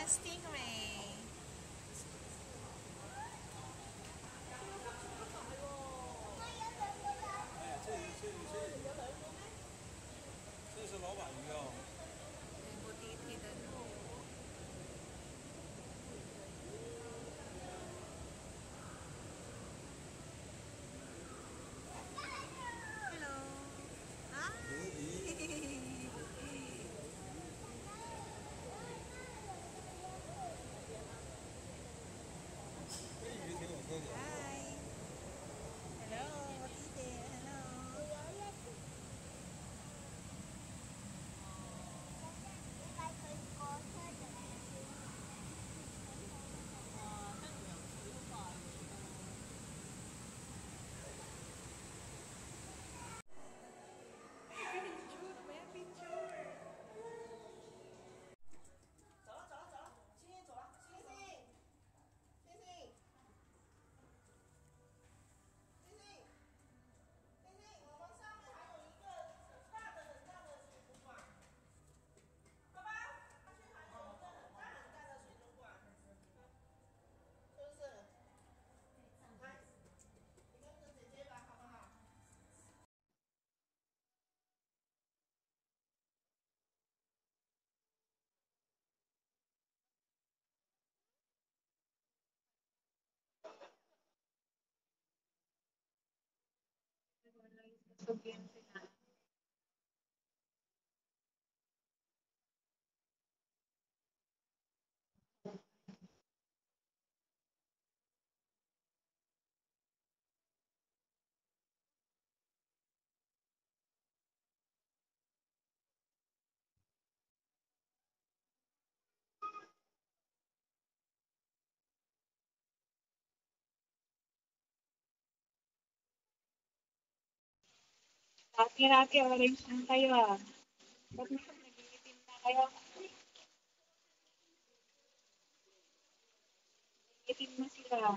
Stingray. 这是老板鱼啊。我第一梯的路。Hello. Hi. Hello, Tite. Hello. Picture, may picture. 走了走了走了，星星走了，星星，星星，星星，星星，我们上面还有一个很大的水族馆，爸爸，下去还有一个很大的水族馆，是不是？来，你跟着姐姐吧，好不好？Laki-laki, orange lang kayo ah. Ba't nag-iitim na kayo? Itim na sila.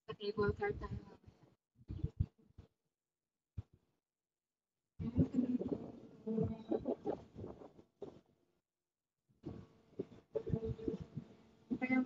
Sa cable car tayo. Kaya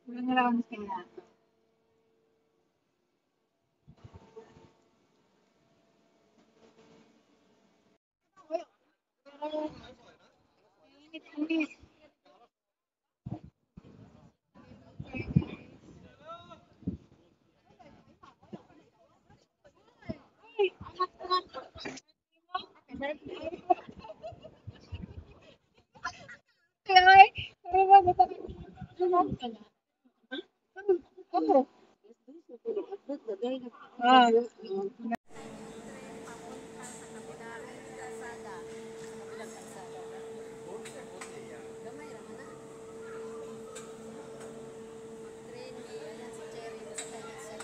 ilang rounds kaya? Init-init. Ay, anak ko. Kaya, pero bakit ako? Oo. Ah, Papunta sa kabilang kalsada. Sa kabilang kalsada. Gamay naman na. Train, ayan si Cherry. Basta na siya.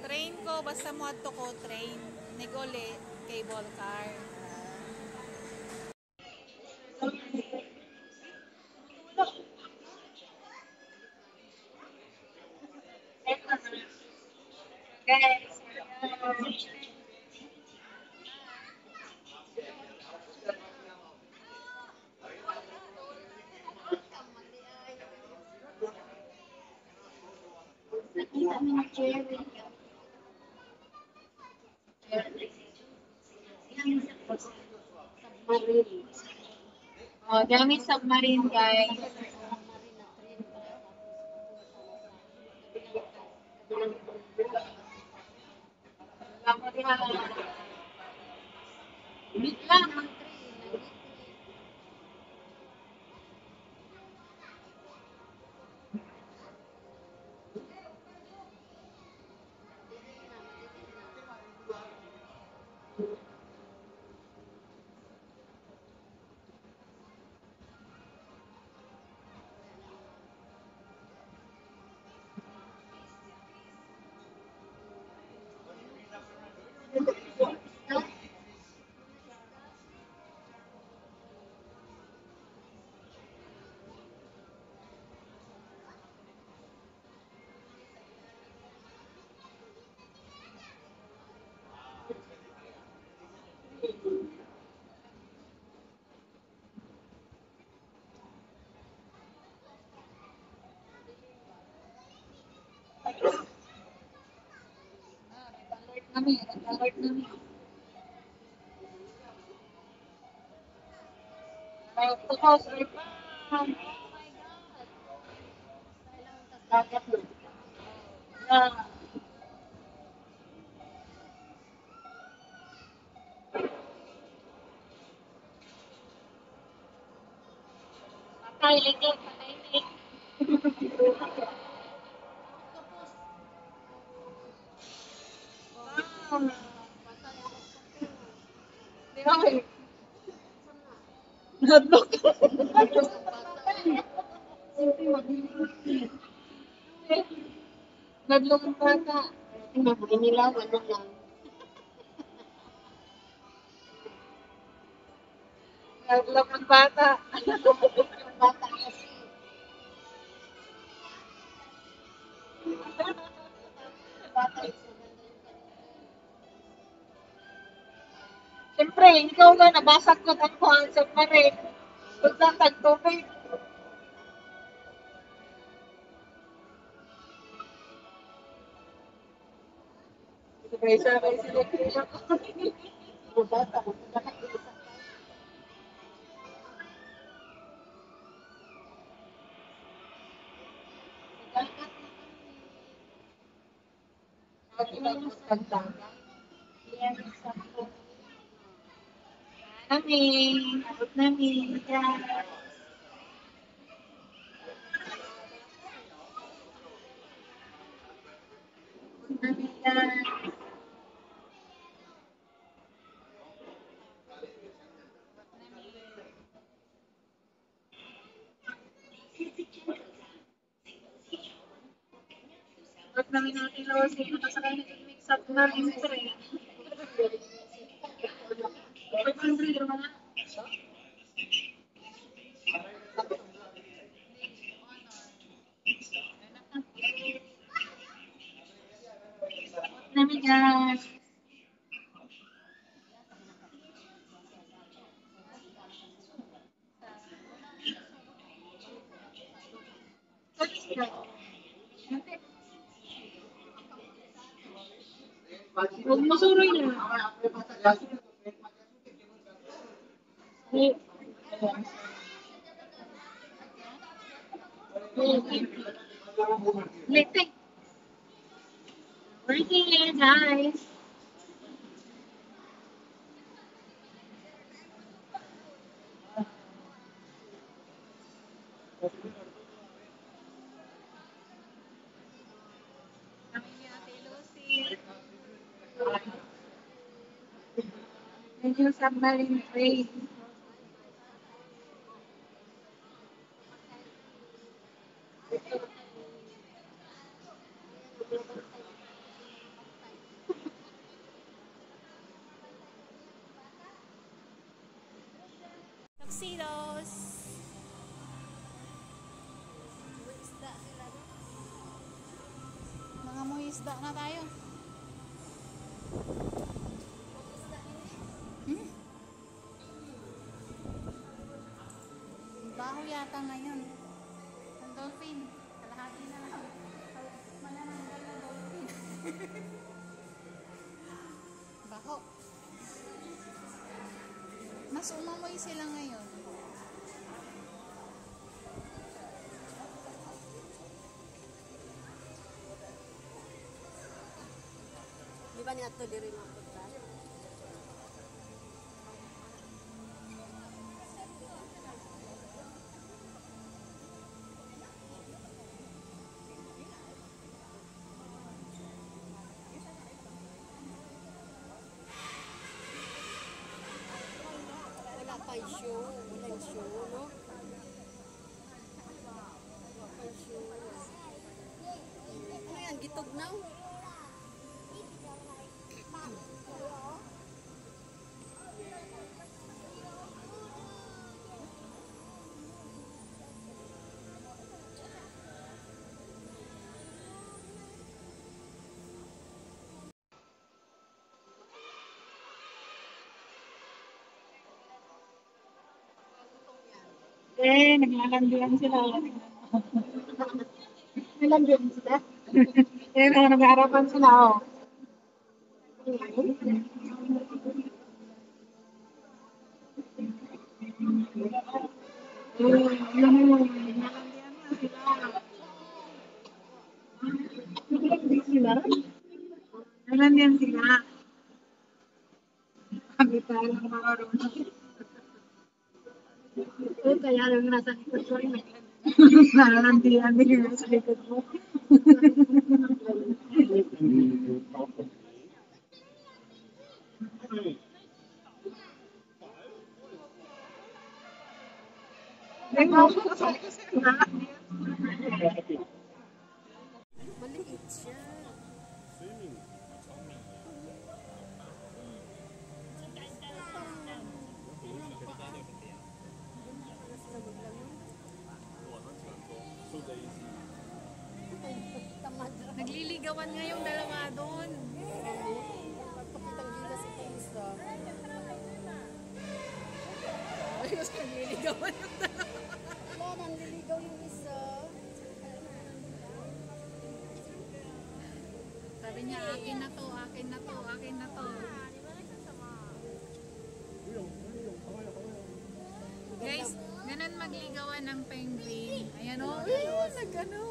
Train basta mo ato ko train. Niguli, cable car. Guys, nakita mo na Jerry. Submarine. Oh, gamit submarine, guys. Ako din bit lang. Alert kami. Tapos, dagat na. Patay, lito, patay, lito. Nadlok. Nadlok ang bata. Hindi nila, ano lang. Nadlok ang bata. Bata kasi. Bata siyempre, ikaw nga, nabasag ko ang kuhan sa parin. Pagtatag tubig. Sabay-sabay sila kaya ko. Bata ko, nakakita. Namin, abot namin, dyan. Abot namin dyan. Abot namin natin lawas dito sa kanya nag-mix up namin sa rin. 500 naman na. Namin dyan. Huwag mo suroy na. Litik. Working here, guys. Kami ni Ate Lucy. Yan yung submarine train. potatoes. May isda sila doon. Nangamoy isda na tayo. Isda hindi. Hmm? Baho yata ngayon. Ang dolphin. Kalahati na lang. Manananggal na dolphin. Baho. Mas umamoy sila ngayon. Di ba niya ito diri mga punta? Wala pa show. Walang show, no? Wala pa show. Ano yan? Gitugnaw? Naglalandian sila. Naglalandian sila? Nag-aarapan sila, oh. Naglalandian sila. Kami tayo ng mga marunong. Kaya lang nasa likod ko rin. Nakalandian din yung sa likod mo. Maliit siya. Tamad. Nagliligawan nga yung dalawa doon. Pagpapitang gilas ito isa. Ayos, nagliligawan yung dalawa. Wala, nanliligaw yung isa. Sabi niya, akin na to, akin na to, akin na to. Guys, ganun magligawan ng penguin. Ayan o. Nag-ano.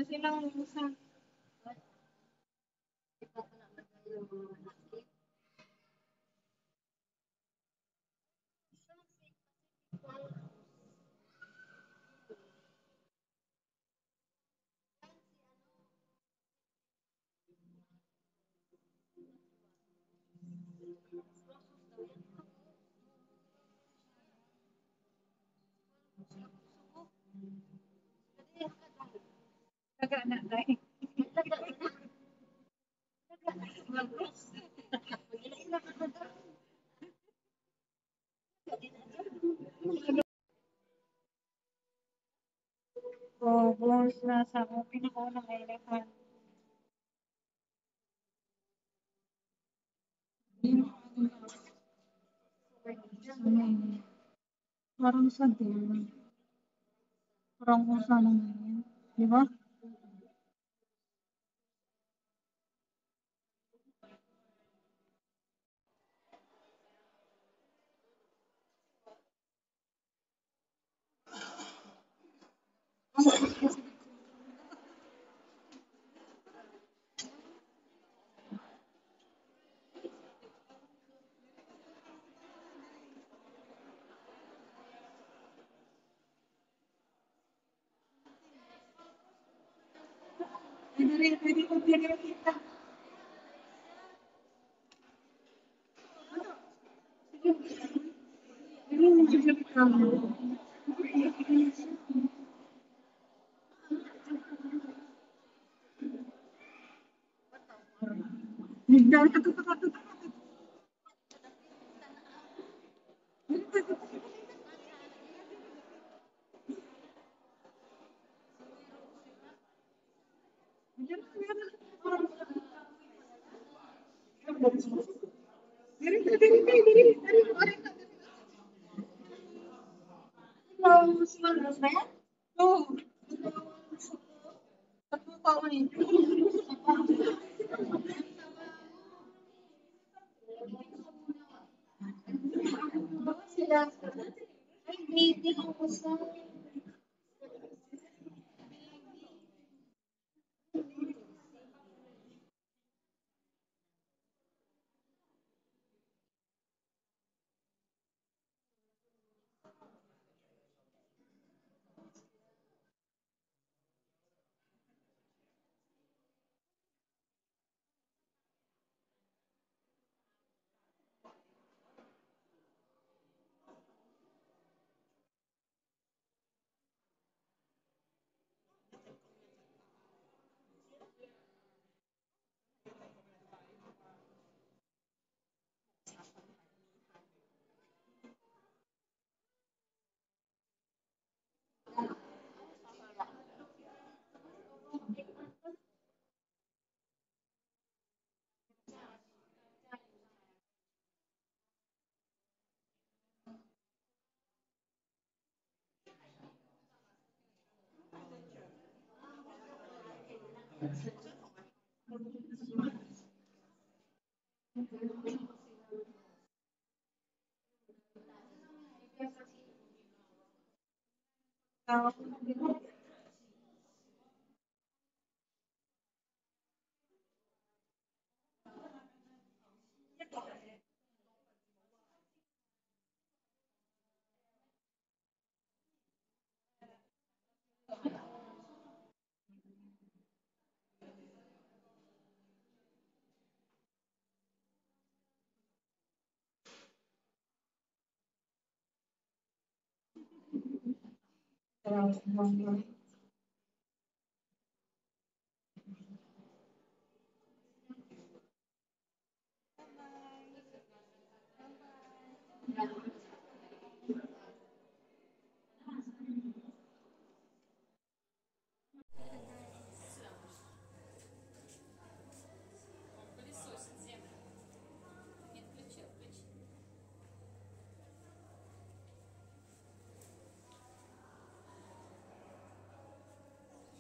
Silang usa. Taga na dai. Oh, boss na sa pinakaunang elephant. Parang sa din. Parang kung saan yun. Di ba? Pwede ko pinakita. Pwede mo pinakita mo. Nagdaan ka to. No. Tatlo pa ako eh. Sila. Ay, baby ako sa.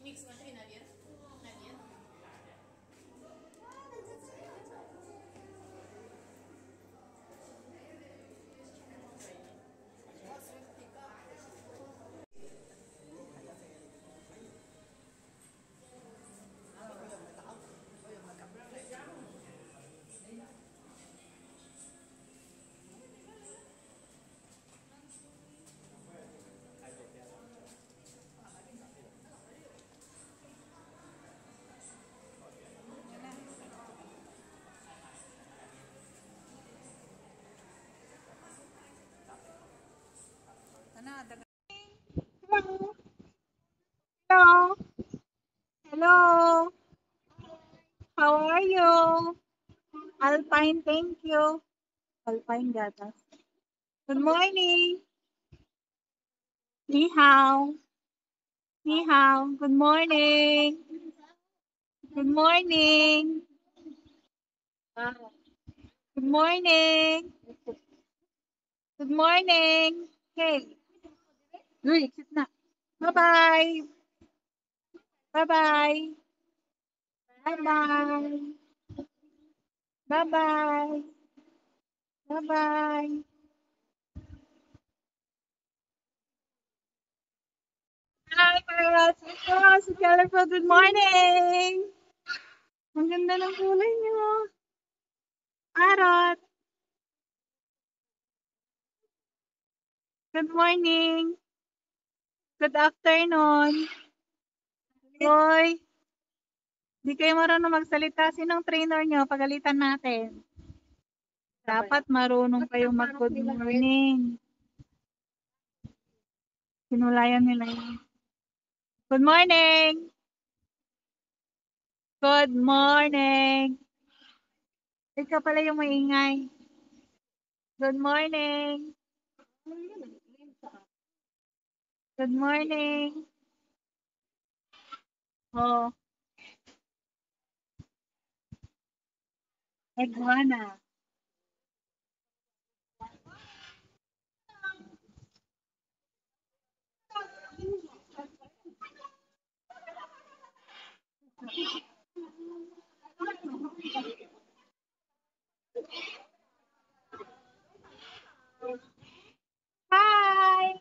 Микс, смотри наверх. Наверх. Hello. Hello. Hello. How are you? I'll fine, thank you. I'll fine, gatas. Good morning. Ni hao. Ni hao. Good morning. Good morning. Good morning. Good morning. Hey. Uy, exit na. Bye-bye. Bye-bye. Bye-bye. Bye-bye. Bye-bye. Hi, Parrots. Hello, si Jennifer. Good morning. Ang ganda ng kulay niyo. Parrot. Good morning. Good afternoon. Hoy, di kayo marunong magsalita. Sinong trainer niyo? Pagalitan natin. Dapat marunong kayong mag-good morning. Sinulayan nila yun. Good morning. Good morning. Ikaw pala yung maingay. Good morning. Good morning. Oh, iguana. Hi.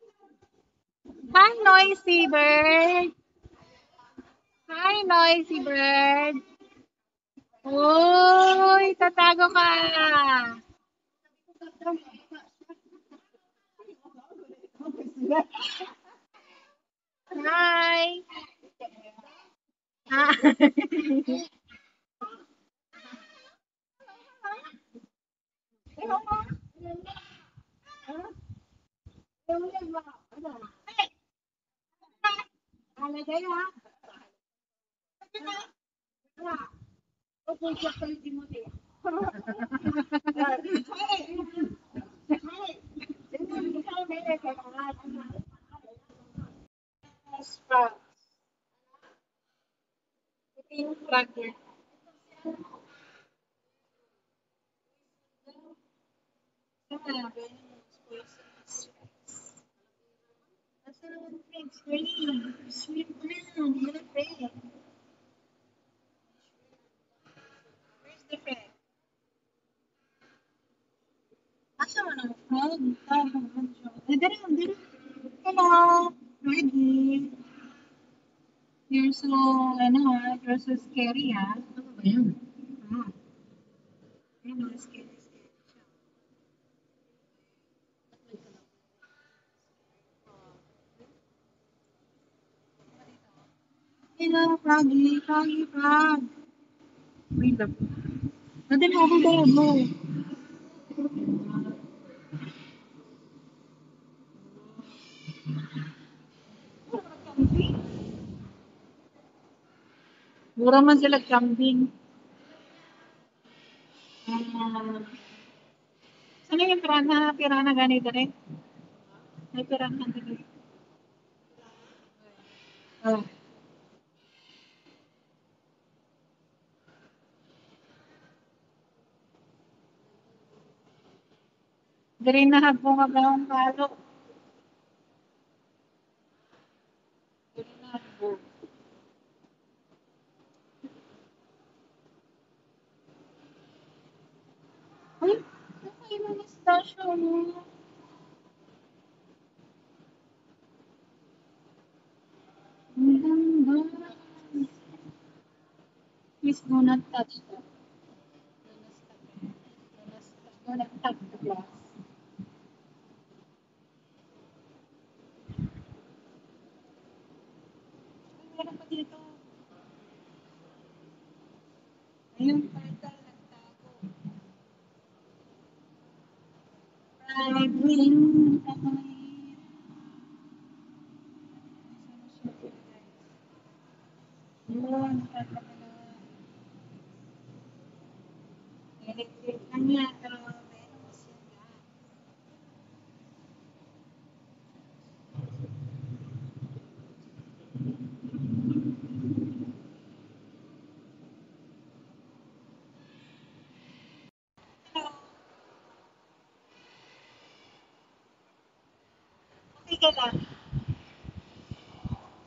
Hi, noisy bird. Hi, noisy bird. Uy, tatago ka. Hi. Ah. Hello, Reggie. You're so, you're so scary, ah. Ano ba yun? Ah, scary, scary. Hello, Froggy, Froggy, Frog. Wait up. Nothing over there, no. Mura man sila camping. Ah, sana yung pirana ganito rin? May pirana ganito. Oh. Dari na habong abang palo. Dari na habong. Ay, nakaiba na station mo. Ang ganda. Please do not touch that. Do not touch the glass. Ay, meron pa dito. Ayun, portal nagtago. Pride win. Yun, nagtago na. Electric na niya, pero venomous yun yan. Okay ka lang.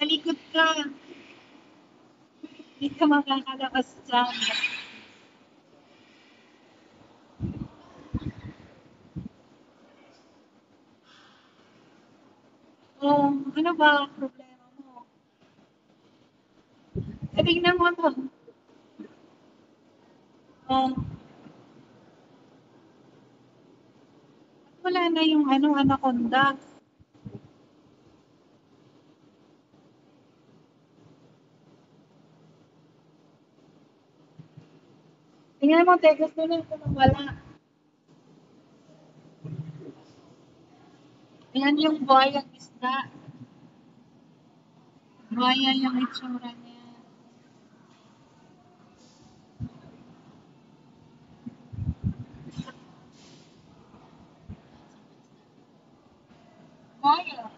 Malikot ka. Hindi ka makakalakas dyan. Oh, ano ba ang problema mo? Tingnan mo to. Oh, wala na yung ano, anaconda. Tingnan mo, te, gusto na ito wala. Ayan yung buhayang isda. Buhaya yung itsura niya. Buhaya.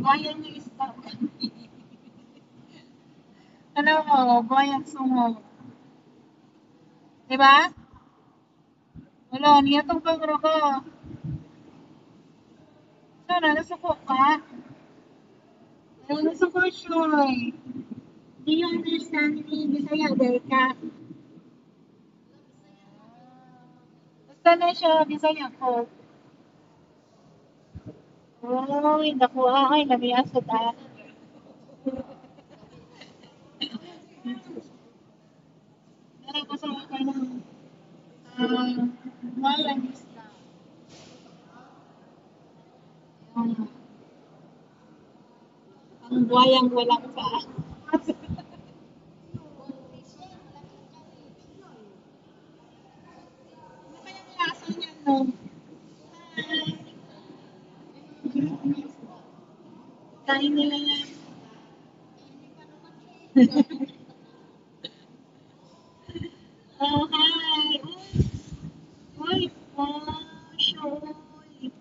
Buhaya yung isda. Alam mo, buhayang sumo. Diba? Wala, niya itong pagro ko. Sana, nasuko ka? Ay, nasuko siya. Do you understand me? Bisaya, Delta. Basta na siya, Bisaya ko. Uy, nakuha ay, namiya sa daan. Dara ko sa ka ng walang isda. Ang buhayang walang paa. Ano kayang lasa niya, no? Kain nila yan. Oh, hi. Uy, gosh. Uy.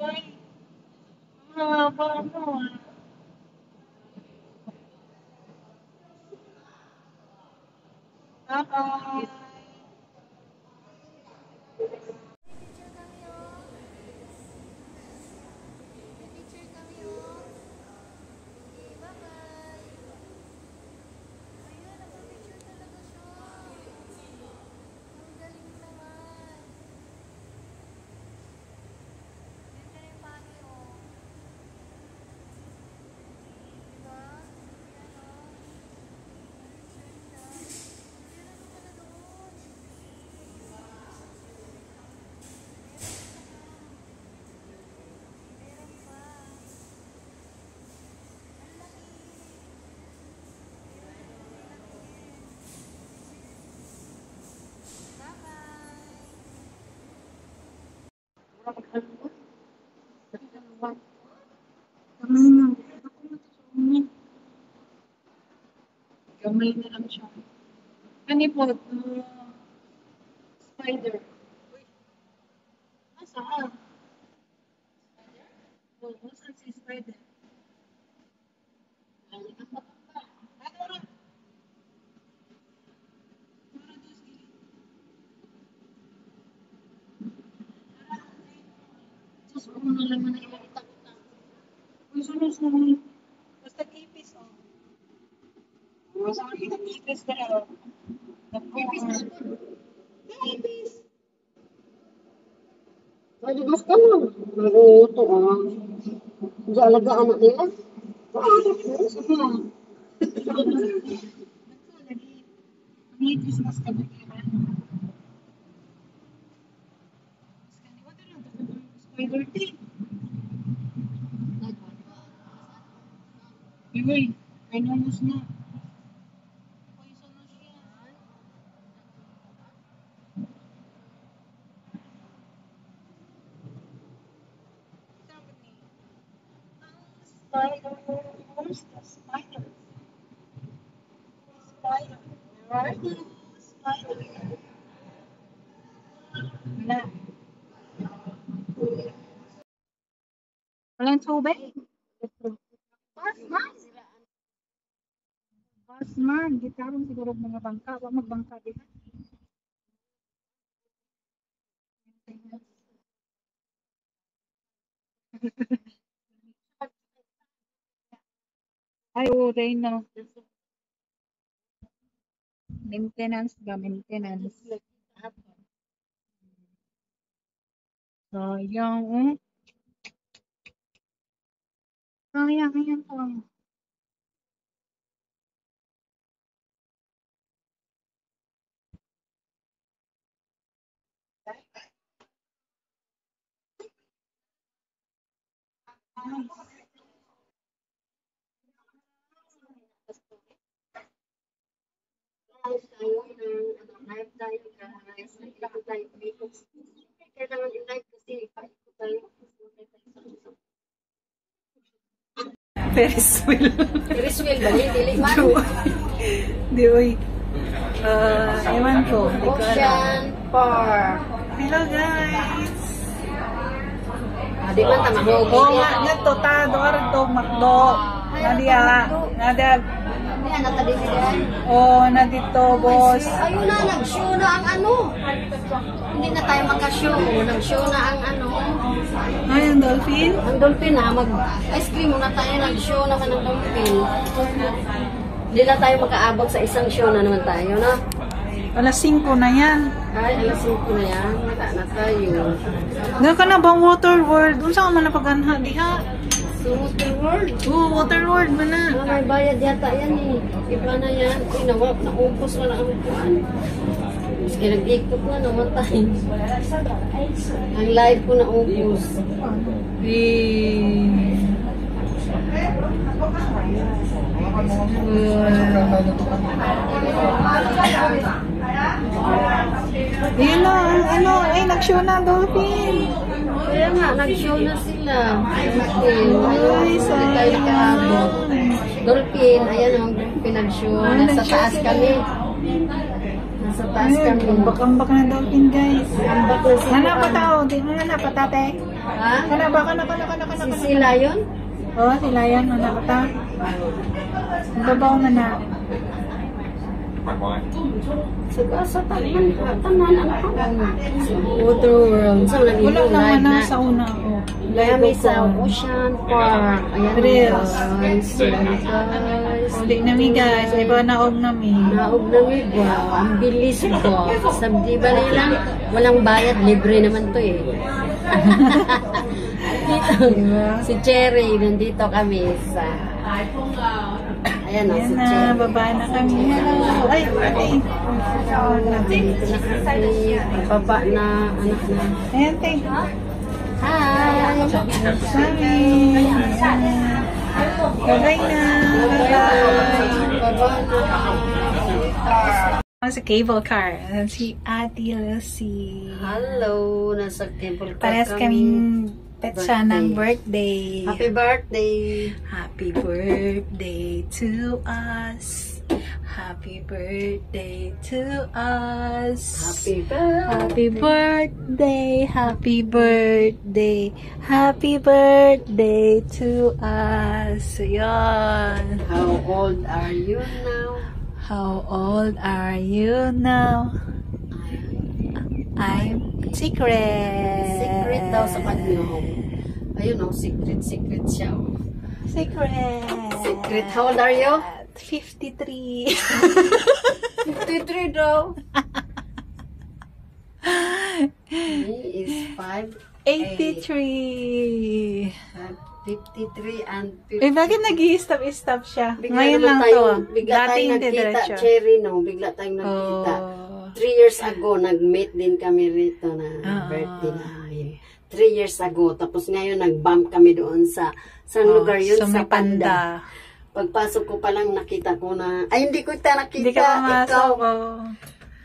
Uy. Haba mo, ah. Bye-bye. Picture kami oh. Picture kami oh. Okay, bye-bye. Ayun, nagpa-picture talaga siya. Ang galing naman. Ganda rin pagi oh. Diba? Ayan oh. Picture siya. Meron pa pala doon. Meron pa. Ang laki. Bye-bye. Gamay na. Ako na. Gamay na lang siya. Ano po? Spider. Nasaan? Oh, nasaan si Spider? Ay, ang matanda. Ano rin? Sus, ano na naman na ilang. Uy, sunod naman. Basta ipis, oh. Basta ipis ka na, oh. Ipis na ako. Ipis. Pwede gusto mo. Naguto ah. Diyan alagaan na nila. Sige. May Christmas ka ba? Spider tape. Uy, pinumos na. Poisonous yan. Spider. Where's the spider? Spider. Where are you? Spider. Wala. Walang tubig? Basman. Basman. Gitarong siguro mga bangka. Wag magbangka dito. Ay, uray na. Maintenance ba? Maintenance. Sayang, oh. Sayang, yan po. Guys, tayo ng live tayo guys. Nagkita tayo dito. Kailangan i-live kasi ipaikot tayo. Ferris wheel. Chris Will ba? Dili man. Di, uy. Ewan ko. Di ko alam. Ocean Park. Hello, guys. Di man tamahog. Oo nga, nato ta. Doar makdo. Nadia. Nadia. Hindi, nata din nila. Oh, nandito, boss. Ayun na, nag-show na ang ano. Hindi na tayo magka-show. Nag-show na ang ano. Ay, ang dolphin? Ang dolphin na, mag-ice cream muna tayo. Nag-show naman ng dolphin. Hindi na tayo makaabot sa isang show na naman tayo, no? Alas 5 na yan. Ay, alas 5 na yan. Wala na tayo. Nga ka na bang water world? Unsa ka man napaganha, diha? So, Water World. Oo, water world ba na? Ah, may bayad yata yan eh. Iba na yan. Uy, naupos wala ang kuhan. Maski nag-ikot na naman tayo. Ang live ko naupos. Yun na, ano, ay, nag-show na dolphin. Kaya nga, nag-show na sila. Ayun, Ay, hindi tayo nakaabot. Dolphin, ayan ang pinag-show. Nasa taas kami. Nasa taas Ay, kami. ambak-ambak na dolphin, guys. Ambak na sila. Hanap pa tao, di mo hanap pa tate. Ha? Hanap ba, hanap. Si sila yun? Oo, sila yan, hanap pa ta. Babaw na na. Sa tanan ang hawang. Water World. So, Wala nag-live naman na na. sa una, oh. Kami sa Ocean Park. Ayan Reels. guys. Guys. Uli nami, guys. Ay ba naog nami. Naog na ba? Ang bilis ko. Sabi ba nila, walang bayad, libre naman to eh. Dito, si Cherry, nandito kami sa... Ayan o, Ayan si na, Cherry. baba na kami. Hello. Ay, ate. Dito na kami. Baba na, anak na. Ayan, te. Hi! Sami. Bye na. Bye. Baba na. Sa cable car. Si Ate Lucy. Hello! Nasa cable car Parehas kaming petsa ng birthday. Happy birthday! Happy birthday to us. Happy birthday to us. Happy birthday! Happy birthday, happy birthday, happy birthday to us. Yan. How old are you now? How old are you now? I'm secret. Secret daw sa kanya. Ayun o, secret siya. Oh. Secret. Secret. How old are you? 53. 53 daw. He is 83. 53 and 50. Eh, bakit nag-i-stop siya? Bigla Ngayon naman lang tayong- to ah. Bigla tayong Dating nagkita, diretso. Cherry, no? Bigla tayong nagkita. Oh. 3 years ago, nag-meet din kami rito na birthday na. 3 years ago. Tapos ngayon, nag-bump kami doon sa lugar yun? Sa Sa may Panda. Pagpasok ko pa lang, nakita ko na, ay, hindi ko ita nakita. Hindi ka pumasok. Ikaw. Oh.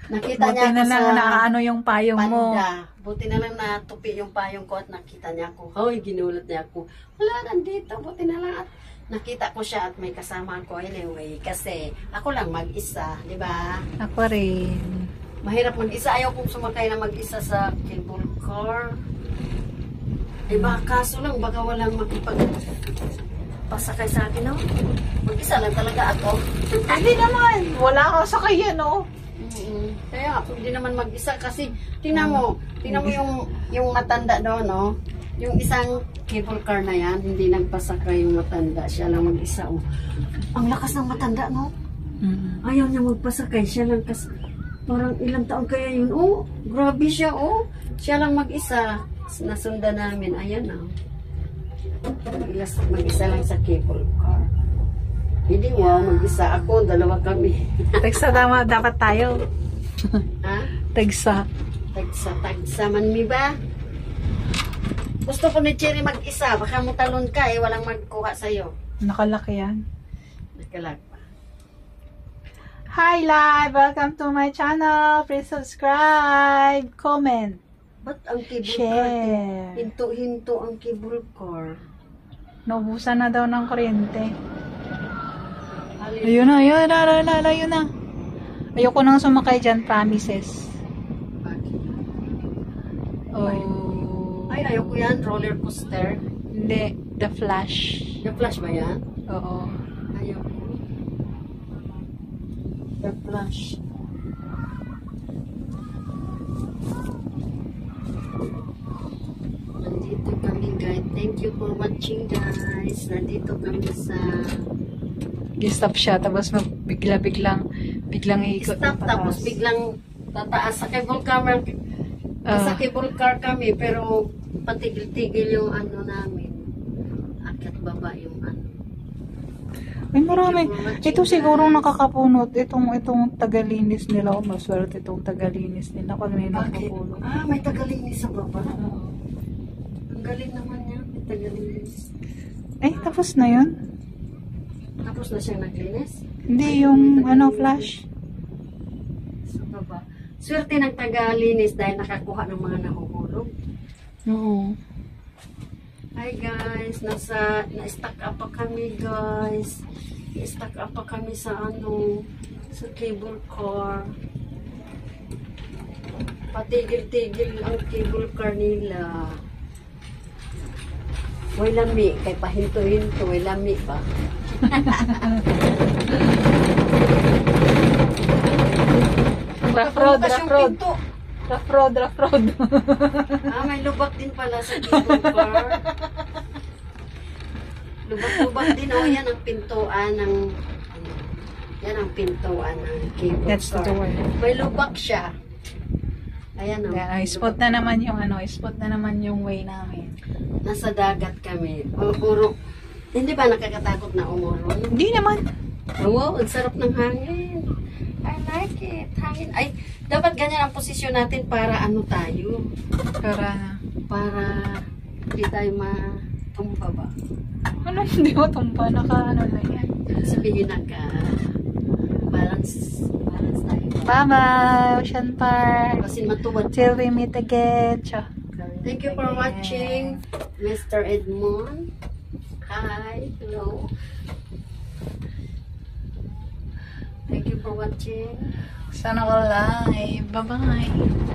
Nakita Buti niya ako na lang sa nakaano yung payong mo. Panda. Buti na lang natupi yung payong ko at nakita niya ako. Hoy, ginulat niya ako. Wala, nandito. Buti na lang at nakita ko siya at may kasama ko anyway. Kasi ako lang mag-isa, di ba? Ako rin. Mahirap mag-isa. Ayaw kong sumakay na mag-isa sa cable car. Diba, kaso lang, baka walang makipagpasakay sa akin, no? Mag-isa lang talaga ako. Hindi naman. Wala ka sa kaya, no? Kaya ako hindi naman mag-isa kasi tingnan mo yung matanda doon, no? Yung isang cable car na yan, hindi nagpasakay yung matanda. Siya lang mag-isa. Oh. Ang lakas ng matanda, no? Ayaw niya magpasakay. Siya lang parang ilang taon kaya yun. Oh, grabe siya, oh. Siya lang mag-isa. Nasundan namin. Ayan, oh. Mag-isa lang sa cable car. Hindi, wow, mag-isa ako. Dalawa kami. Tagsa dapat tayo. Ha? Tagsa. Tagsa man mi ba? Gusto ko ni Cherry mag-isa. Baka mo talon ka eh. Walang magkuha sa'yo. Nakalaki yan. Nakalag pa. Hi live! Welcome to my channel. Please subscribe, comment, Ba't ang cable car? share. Hinto-hinto ang cable car. Naubusan na daw ng kuryente. Halin. Ayun na, ayun na. Ayoko nang sumakay dyan, promises. Oh. Ay, ayoko yan. Roller coaster. Hindi, The Flash. The Flash ba yan? Oo. Ayoko. The Flash. Nandito kami guys. Thank you for watching guys. Nandito kami sa Stop siya, tapos biglang ikot. stop. Tapos biglang tataas sa cable car. Sa cable car kami pero patigil-tigil yung ano namin. Akyat baba yung ano. Ay, marami. Ito siguro nakakapunot. Itong tagalinis nila. Oh, maswerte itong tagalinis nila. Kung may Bakit? nakapunot. May tagalinis sa baba. Ang galing naman niya. May tagalinis. Ay, tapos na yun? Tapos na siyang naglinis. Hindi, Ay, yung may tagalinis. flash. Sa baba. Swerte ng tagalinis dahil nakakuha ng mga nahuhulog. Oo. Hi guys, na-stuck up pa kami guys. Na-stuck up pa kami sa sa cable car. Patigil-tigil ang cable car nila. Way lami, kay pahinto-hinto, way lami pa. Rough road. Pinto. Rough road. May lubak din pala sa cable car. Lubak-lubak din. Oh, yan ang pintuan ng yan ang pintuan ng cable That's the car. door. May lubak siya. Ayan o. Yeah, spot na naman yung way namin. Nasa dagat kami. Puro. Hindi ba nakakatakot na umurong? Hindi naman. Oo, ang sarap ng hangin. I like it. Hangin. Ay, dapat ganyan ang posisyon natin para ano tayo. Para hindi tayo matumba ba. Ano, hindi mo tumpa? Naka na yan. Sabihin na ka. Balance tayo. Bye-bye, Ocean Park. Kasi matuwad. Till we meet again. Thank you for watching, Mr. Edmond. Hi, hello. Thank you for watching. Sana all live. Bye-bye.